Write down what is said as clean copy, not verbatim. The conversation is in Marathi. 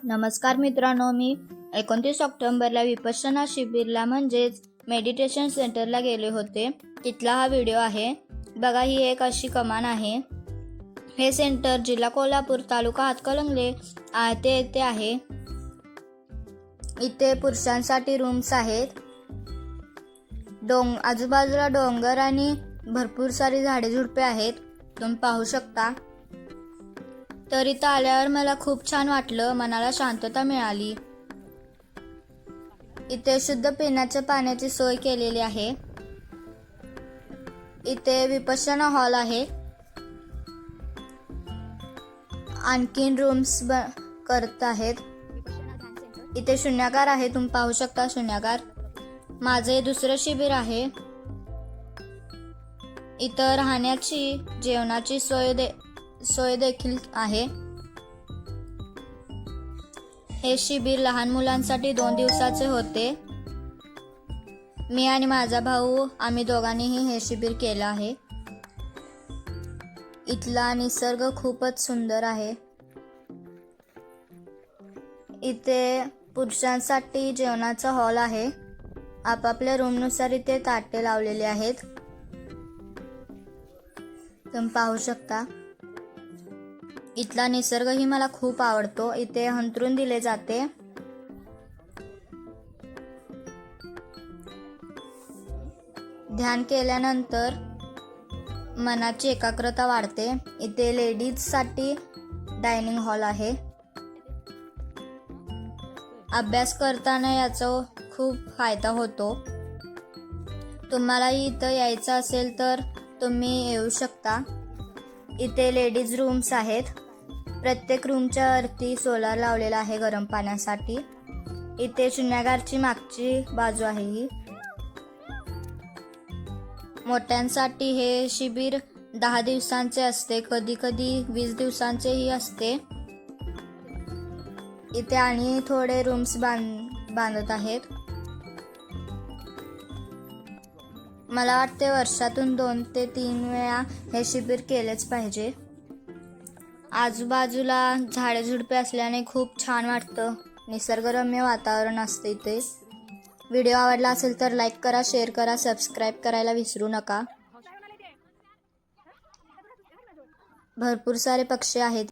नमस्कार मित्रांनो, मी 29 ऑक्टोबरला विपश्यना शिबिरला म्हणजेच मेडिटेशन सेंटरला गेले होते. तिथला हा व्हिडिओ आहे. बघा, ही एक अशी कमान आहे. हे सेंटर जिल्हा कोल्हापूर, तालुका हातकणंगले येथे आहे. इथे पुरुषांसाठी रूम्स आहेत. आजूबाजूला डोंगर आणि भरपूर सारी झाडे झुडपे आहेत, तुम्ही पाहू शकता. तर इथं आल्यावर मला खूप छान वाटलं, मनाला शांतता मिळाली. इथे शुद्ध पिण्याच्या पाण्याची सोय केलेली आहे. इथे विपश्यना हॉल आहे. आणखीन रूम्स करत आहेत. इथे शून्यागार आहे, तुम्ही पाहू शकता शून्यागार. माझे दुसरं शिबिर आहे. इथं राहण्याची जेवणाची सोय देखील आहे. हे शिबिर लहान मुलांसाठी 2 दिवसाचे होते. मी आणि माझा भाऊ आम्ही दोघांनीही हे शिबिर केलं आहे. इथला निसर्ग खूपच सुंदर आहे. इथे पुरुषांसाठी जेवणाचा हॉल आहे. आपापल्या रूमनुसार इथे ताटे लावलेले आहेत, तुम्ही पाहू शकता. इथला निसर्गही मला खूप आवडतो. इथे अंथरूण दिले जाते. ध्यान केल्यानंतर मनाची एकाग्रता वाढते. इथे लेडीजसाठी डायनिंग हॉल आहे. अभ्यास करताना याचा खूप फायदा होतो. तुम्हालाही इथं यायचं असेल तर तुम्ही येऊ शकता. इथे लेडीज रूम्स आहेत. प्रत्येक रूमच्या वरती सोलार लावलेला आहे गरम पाण्यासाठी. इथे शून्यागारची मागची बाजू आहे ही. मोठ्यांसाठी हे शिबिर 10 दिवसांचे असते, कधी कधी 20 दिवसांचेही असते. इथे आणि थोडे रूम्स बांधत आहेत. मला वाटते वर्षातून 2 ते 3 वेळा हे शिबिर केलेच पाहिजे. आजूबाजूला झाडे झुडपे असल्याने खूप छान वाटतं. निसर्गरम्य वातावरण असते इथे. व्हिडिओ आवडला असेल तर लाईक करा, शेअर करा, सबस्क्राईब करायला विसरू नका. भरपूर सारे पक्षी आहेत.